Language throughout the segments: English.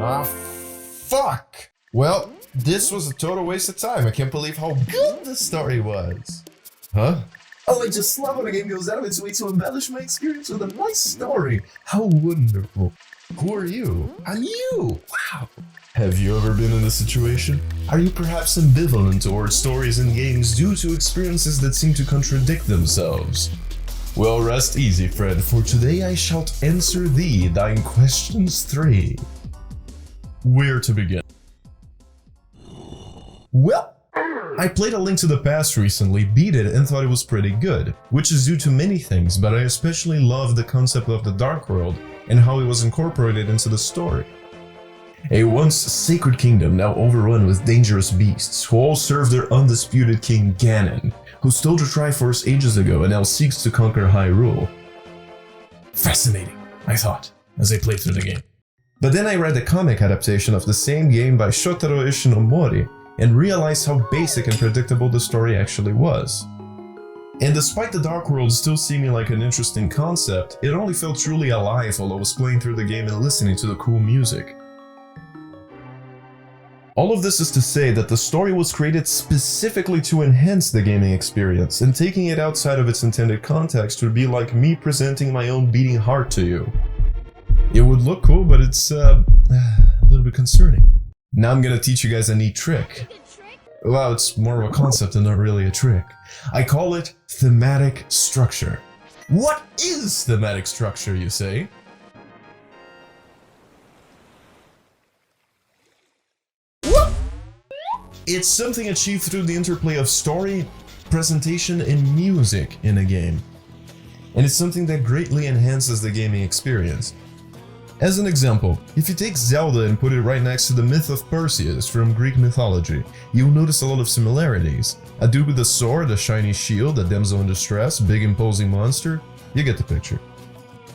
Ah, fuck! Well, this was a total waste of time. I can't believe how good the story was. Huh? Oh, I just love when a game goes out of its way to embellish my experience with a nice story. How wonderful. Who are you? I'm you! Wow! Have you ever been in this situation? Are you perhaps ambivalent towards stories and games due to experiences that seem to contradict themselves? Well, rest easy, friend, for today I shall answer thee thine questions 3. Where to begin? Well, I played A Link to the Past recently, beat it, and thought it was pretty good, which is due to many things, but I especially loved the concept of the Dark World and how it was incorporated into the story. A once sacred kingdom now overrun with dangerous beasts, who all serve their undisputed king Ganon, who stole the Triforce ages ago and now seeks to conquer Hyrule. Fascinating, I thought, as I played through the game. But then I read the comic adaptation of the same game by Shotaro Ishinomori, and realized how basic and predictable the story actually was. And despite the Dark World still seeming like an interesting concept, it only felt truly alive while I was playing through the game and listening to the cool music. All of this is to say that the story was created specifically to enhance the gaming experience, and taking it outside of its intended context would be like me presenting my own beating heart to you. It would look cool, but it's a little bit concerning. Now I'm gonna teach you guys a neat trick. Well, it's more of a concept and not really a trick. I call it thematic structure. What is thematic structure, you say? What? It's something achieved through the interplay of story, presentation, and music in a game. And it's something that greatly enhances the gaming experience. As an example, if you take Zelda and put it right next to the myth of Perseus from Greek mythology, you'll notice a lot of similarities. A dude with a sword, a shiny shield, a damsel in distress, big imposing monster, you get the picture.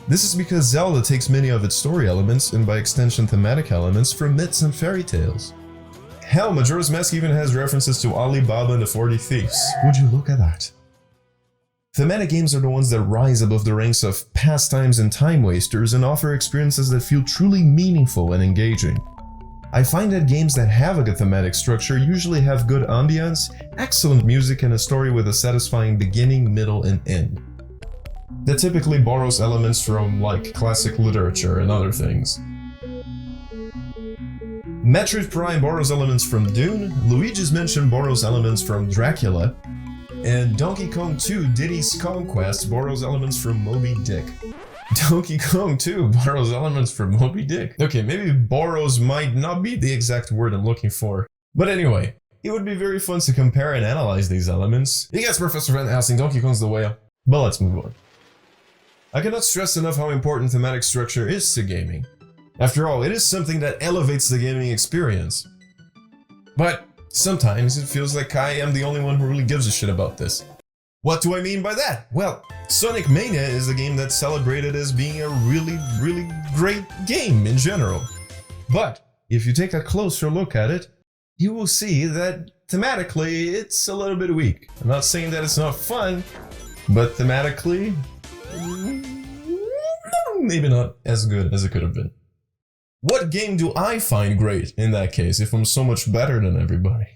This is because Zelda takes many of its story elements, and by extension thematic elements, from myths and fairy tales. Hell, Majora's Mask even has references to Ali Baba and the 40 Thieves. Would you look at that? Thematic games are the ones that rise above the ranks of pastimes and time wasters and offer experiences that feel truly meaningful and engaging. I find that games that have a good thematic structure usually have good ambience, excellent music, and a story with a satisfying beginning, middle, and end. That typically borrows elements from, like, classic literature and other things. Metroid Prime borrows elements from Dune, Luigi's Mansion borrows elements from Dracula, and Donkey Kong 2 Diddy's Conquest borrows elements from Moby Dick. Donkey Kong 2 borrows elements from Moby Dick. Okay, maybe borrows might not be the exact word I'm looking for. But anyway, it would be very fun to compare and analyze these elements. Yes, Professor Van Helsing, Donkey Kong's the whale. But let's move on. I cannot stress enough how important thematic structure is to gaming. After all, it is something that elevates the gaming experience. But sometimes it feels like I am the only one who really gives a shit about this. What do I mean by that? Well, Sonic Mania is a game that's celebrated as being a really great game in general. But if you take a closer look at it, you will see that thematically it's a little bit weak. I'm not saying that it's not fun, but thematically, maybe not as good as it could have been. What game do I find great in that case if I'm so much better than everybody?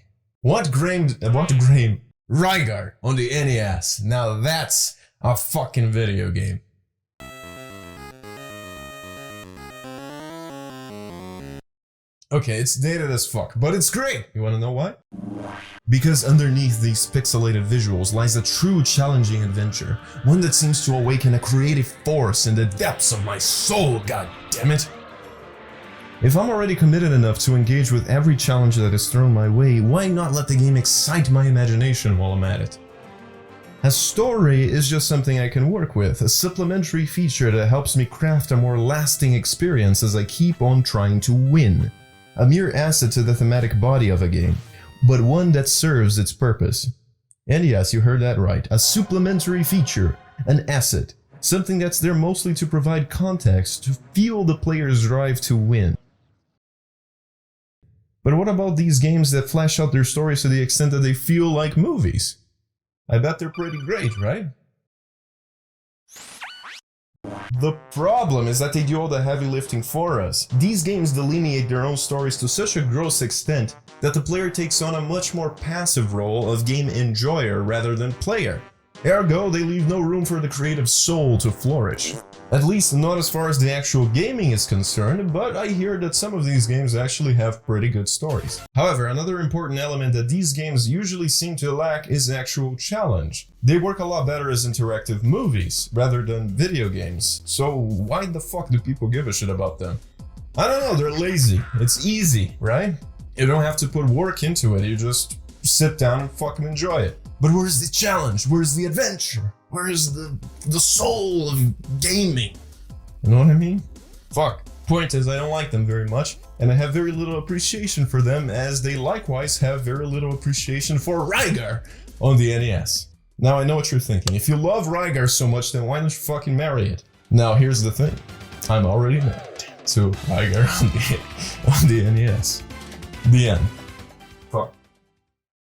What game? Rygar on the NES. Now that's a fucking video game. Okay, it's dated as fuck, but it's great! You wanna know why? Because underneath these pixelated visuals lies a true challenging adventure. One that seems to awaken a creative force in the depths of my soul, god damn it! If I'm already committed enough to engage with every challenge that is thrown my way, why not let the game excite my imagination while I'm at it? A story is just something I can work with, a supplementary feature that helps me craft a more lasting experience as I keep on trying to win. A mere asset to the thematic body of a game, but one that serves its purpose. And yes, you heard that right, a supplementary feature, an asset, something that's there mostly to provide context, to fuel the player's drive to win. But what about these games that flesh out their stories to the extent that they feel like movies? I bet they're pretty great, right? The problem is that they do all the heavy lifting for us. These games delineate their own stories to such a gross extent that the player takes on a much more passive role of game enjoyer rather than player. Ergo, they leave no room for the creative soul to flourish. At least not as far as the actual gaming is concerned, but I hear that some of these games actually have pretty good stories. However, another important element that these games usually seem to lack is actual challenge. They work a lot better as interactive movies, rather than video games, so why the fuck do people give a shit about them? I don't know, they're lazy. It's easy, right? You don't have to put work into it, you just sit down and fucking enjoy it. But where's the challenge? Where's the adventure? Where's the soul of gaming? You know what I mean? Fuck. Point is, I don't like them very much, and I have very little appreciation for them, as they likewise have very little appreciation for Rygar on the NES. Now I know what you're thinking. If you love Rygar so much, then why don't you fucking marry it? Now here's the thing. I'm already married to Rygar on the NES. The end. Fuck.